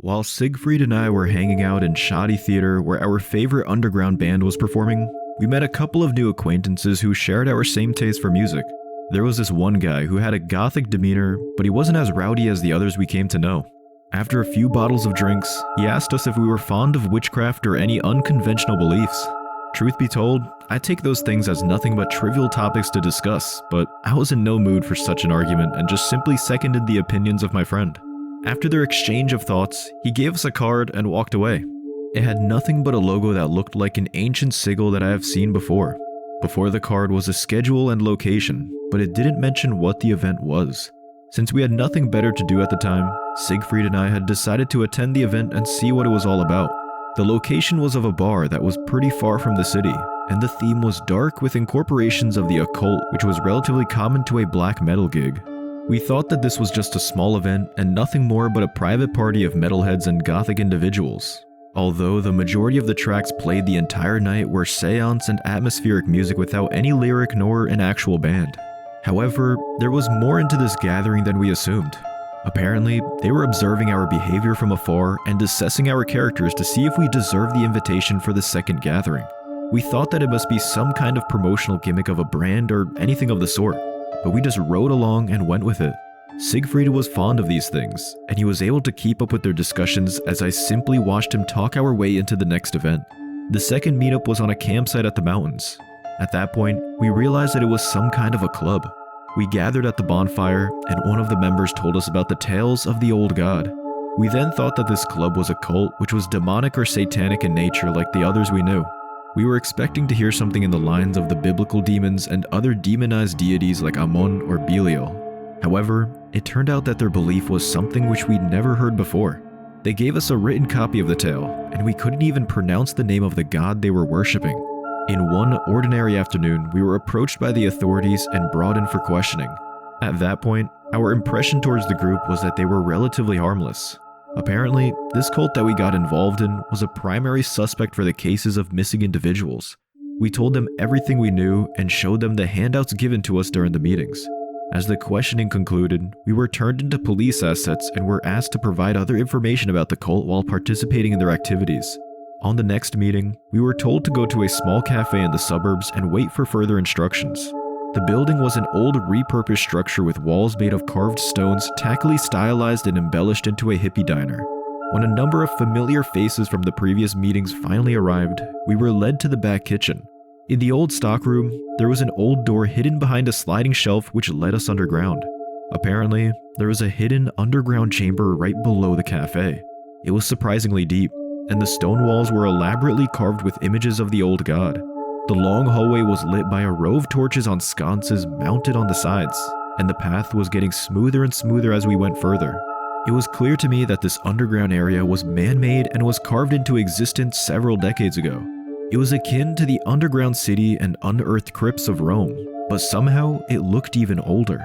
While Siegfried and I were hanging out in Shoddy Theater where our favorite underground band was performing, we met a couple of new acquaintances who shared our same taste for music. There was this one guy who had a gothic demeanor, but he wasn't as rowdy as the others we came to know. After a few bottles of drinks, he asked us if we were fond of witchcraft or any unconventional beliefs. Truth be told, I take those things as nothing but trivial topics to discuss, but I was in no mood for such an argument and just simply seconded the opinions of my friend. After their exchange of thoughts, he gave us a card and walked away. It had nothing but a logo that looked like an ancient sigil that I have seen before. Before the card was a schedule and location, but it didn't mention what the event was. Since we had nothing better to do at the time, Siegfried and I had decided to attend the event and see what it was all about. The location was of a bar that was pretty far from the city, and the theme was dark with incorporations of the occult, which was relatively common to a black metal gig. We thought that this was just a small event and nothing more but a private party of metalheads and gothic individuals. Although the majority of the tracks played the entire night were seance and atmospheric music without any lyric nor an actual band. However, there was more into this gathering than we assumed. Apparently, they were observing our behavior from afar and assessing our characters to see if we deserved the invitation for the second gathering. We thought that it must be some kind of promotional gimmick of a brand or anything of the sort, but we just rode along and went with it. Siegfried was fond of these things, and he was able to keep up with their discussions as I simply watched him talk our way into the next event. The second meetup was on a campsite at the mountains. At that point, we realized that it was some kind of a club. We gathered at the bonfire, and one of the members told us about the tales of the old god. We then thought that this club was a cult which was demonic or satanic in nature like the others we knew. We were expecting to hear something in the lines of the biblical demons and other demonized deities like Ammon or Belial. However, it turned out that their belief was something which we'd never heard before. They gave us a written copy of the tale, and we couldn't even pronounce the name of the god they were worshipping. In one ordinary afternoon, we were approached by the authorities and brought in for questioning. At that point, our impression towards the group was that they were relatively harmless. Apparently, this cult that we got involved in was a primary suspect for the cases of missing individuals. We told them everything we knew and showed them the handouts given to us during the meetings. As the questioning concluded, we were turned into police assets and were asked to provide other information about the cult while participating in their activities. On the next meeting, we were told to go to a small cafe in the suburbs and wait for further instructions. The building was an old repurposed structure with walls made of carved stones tackily stylized and embellished into a hippie diner. When a number of familiar faces from the previous meetings finally arrived, we were led to the back kitchen. In the old stockroom, there was an old door hidden behind a sliding shelf which led us underground. Apparently, there was a hidden underground chamber right below the cafe. It was surprisingly deep, and the stone walls were elaborately carved with images of the old god. The long hallway was lit by a row of torches on sconces mounted on the sides, and the path was getting smoother and smoother as we went further. It was clear to me that this underground area was man-made and was carved into existence several decades ago. It was akin to the underground city and unearthed crypts of Rome, but somehow it looked even older.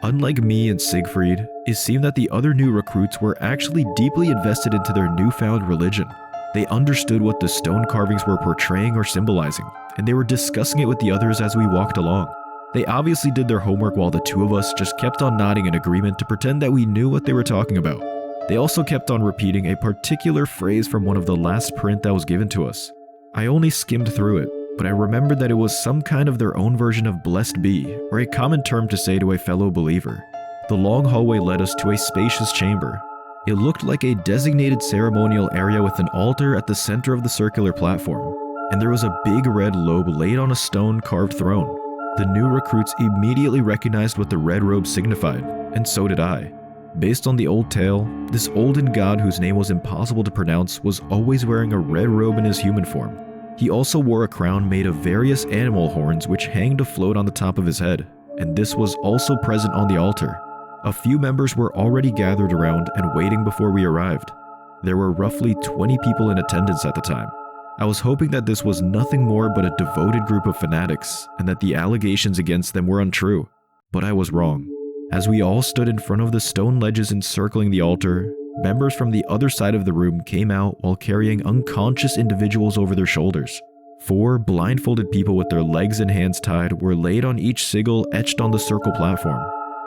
Unlike me and Siegfried, it seemed that the other new recruits were actually deeply invested into their newfound religion. They understood what the stone carvings were portraying or symbolizing, and they were discussing it with the others as we walked along. They obviously did their homework while the two of us just kept on nodding in agreement to pretend that we knew what they were talking about. They also kept on repeating a particular phrase from one of the last print that was given to us. I only skimmed through it, but I remembered that it was some kind of their own version of blessed be, or a common term to say to a fellow believer. The long hallway led us to a spacious chamber. It looked like a designated ceremonial area with an altar at the center of the circular platform, and there was a big red robe laid on a stone carved throne. The new recruits immediately recognized what the red robe signified, and so did I. Based on the old tale, this olden god whose name was impossible to pronounce was always wearing a red robe in his human form. He also wore a crown made of various animal horns which hanged afloat on the top of his head, and this was also present on the altar. A few members were already gathered around and waiting before we arrived. There were roughly 20 people in attendance at the time. I was hoping that this was nothing more but a devoted group of fanatics and that the allegations against them were untrue, but I was wrong. As we all stood in front of the stone ledges encircling the altar, members from the other side of the room came out while carrying unconscious individuals over their shoulders. 4 blindfolded people with their legs and hands tied were laid on each sigil etched on the circle platform.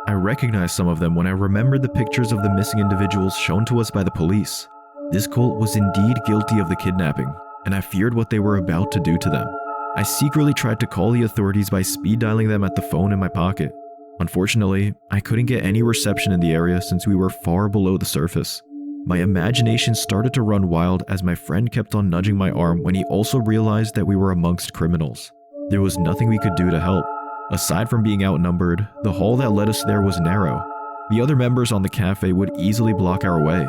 I recognized some of them when I remembered the pictures of the missing individuals shown to us by the police. This cult was indeed guilty of the kidnapping, and I feared what they were about to do to them. I secretly tried to call the authorities by speed dialing them at the phone in my pocket. Unfortunately, I couldn't get any reception in the area since we were far below the surface. My imagination started to run wild as my friend kept on nudging my arm when he also realized that we were amongst criminals. There was nothing we could do to help. Aside from being outnumbered, the hall that led us there was narrow. The other members on the cafe would easily block our way.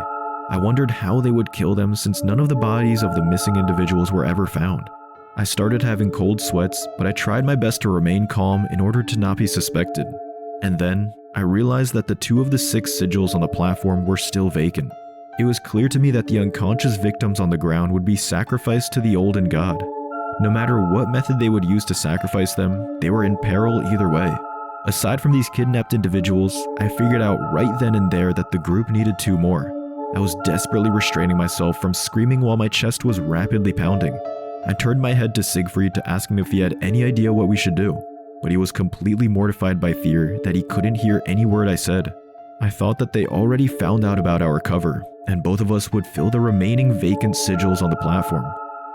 I wondered how they would kill them since none of the bodies of the missing individuals were ever found. I started having cold sweats, but I tried my best to remain calm in order to not be suspected. And then, I realized that the 2 of the 6 sigils on the platform were still vacant. It was clear to me that the unconscious victims on the ground would be sacrificed to the olden god. No matter what method they would use to sacrifice them, they were in peril either way. Aside from these kidnapped individuals, I figured out right then and there that the group needed 2 more. I was desperately restraining myself from screaming while my chest was rapidly pounding. I turned my head to Siegfried to ask him if he had any idea what we should do, but he was completely mortified by fear that he couldn't hear any word I said. I thought that they already found out about our cover, and both of us would fill the remaining vacant sigils on the platform.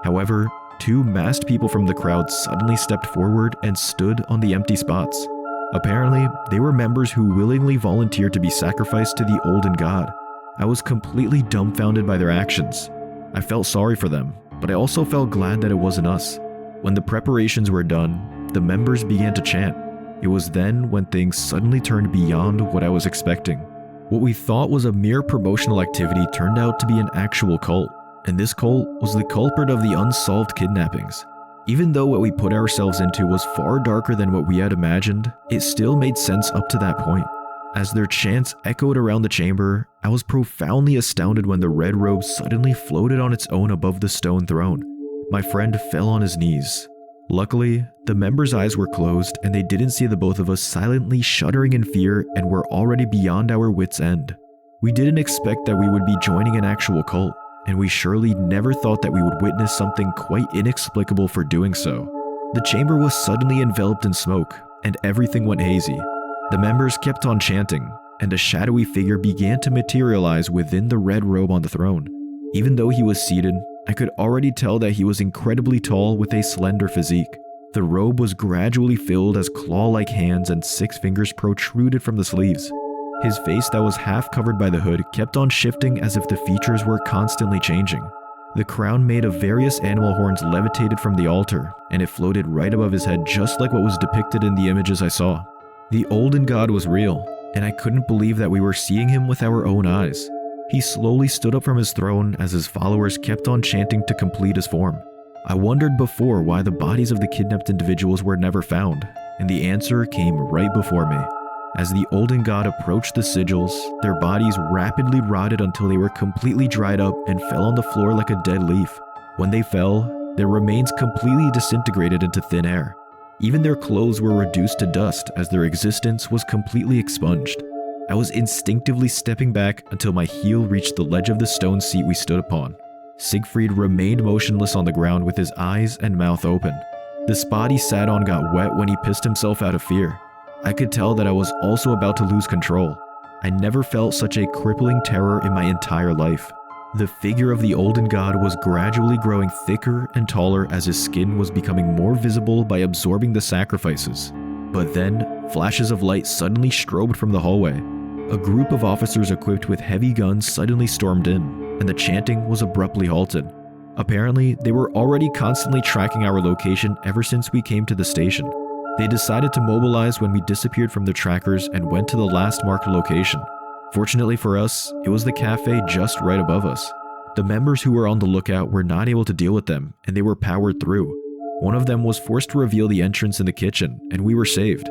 However, 2 masked people from the crowd suddenly stepped forward and stood on the empty spots. Apparently, they were members who willingly volunteered to be sacrificed to the olden god. I was completely dumbfounded by their actions. I felt sorry for them, but I also felt glad that it wasn't us. When the preparations were done, the members began to chant. It was then when things suddenly turned beyond what I was expecting. What we thought was a mere promotional activity turned out to be an actual cult, and this cult was the culprit of the unsolved kidnappings. Even though what we put ourselves into was far darker than what we had imagined, it still made sense up to that point. As their chants echoed around the chamber, I was profoundly astounded when the red robe suddenly floated on its own above the stone throne. My friend fell on his knees. Luckily, the members' eyes were closed and they didn't see the both of us silently shuddering in fear and were already beyond our wits' end. We didn't expect that we would be joining an actual cult, and we surely never thought that we would witness something quite inexplicable for doing so. The chamber was suddenly enveloped in smoke, and everything went hazy. The members kept on chanting, and a shadowy figure began to materialize within the red robe on the throne. Even though he was seated, I could already tell that he was incredibly tall with a slender physique. The robe was gradually filled as claw-like hands and 6 fingers protruded from the sleeves. His face that was half covered by the hood kept on shifting as if the features were constantly changing. The crown made of various animal horns levitated from the altar, and it floated right above his head just like what was depicted in the images I saw. The olden god was real, and I couldn't believe that we were seeing him with our own eyes. He slowly stood up from his throne as his followers kept on chanting to complete his form. I wondered before why the bodies of the kidnapped individuals were never found, and the answer came right before me. As the olden god approached the sigils, their bodies rapidly rotted until they were completely dried up and fell on the floor like a dead leaf. When they fell, their remains completely disintegrated into thin air. Even their clothes were reduced to dust as their existence was completely expunged. I was instinctively stepping back until my heel reached the ledge of the stone seat we stood upon. Siegfried remained motionless on the ground with his eyes and mouth open. The spot he sat on got wet when he pissed himself out of fear. I could tell that I was also about to lose control. I never felt such a crippling terror in my entire life. The figure of the olden god was gradually growing thicker and taller as his skin was becoming more visible by absorbing the sacrifices. But then, flashes of light suddenly strobed from the hallway. A group of officers equipped with heavy guns suddenly stormed in, and the chanting was abruptly halted. Apparently, they were already constantly tracking our location ever since we came to the station. They decided to mobilize when we disappeared from their trackers and went to the last marked location. Fortunately for us, it was the cafe just right above us. The members who were on the lookout were not able to deal with them, and they were powered through. One of them was forced to reveal the entrance in the kitchen, and we were saved.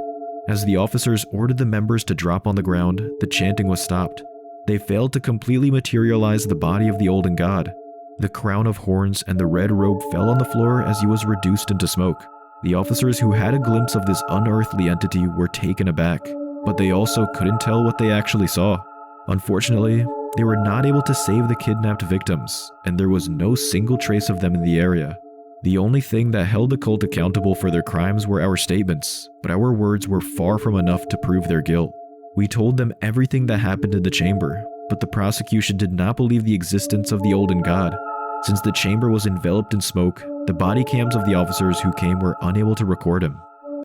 As the officers ordered the members to drop on the ground, the chanting was stopped. They failed to completely materialize the body of the olden god. The crown of horns and the red robe fell on the floor as he was reduced into smoke. The officers who had a glimpse of this unearthly entity were taken aback, but they also couldn't tell what they actually saw. Unfortunately, they were not able to save the kidnapped victims, and there was no single trace of them in the area. The only thing that held the cult accountable for their crimes were our statements, but our words were far from enough to prove their guilt. We told them everything that happened in the chamber. but the prosecution did not believe the existence of the Olden God. Since the chamber was enveloped in smoke, the body cams of the officers who came were unable to record him.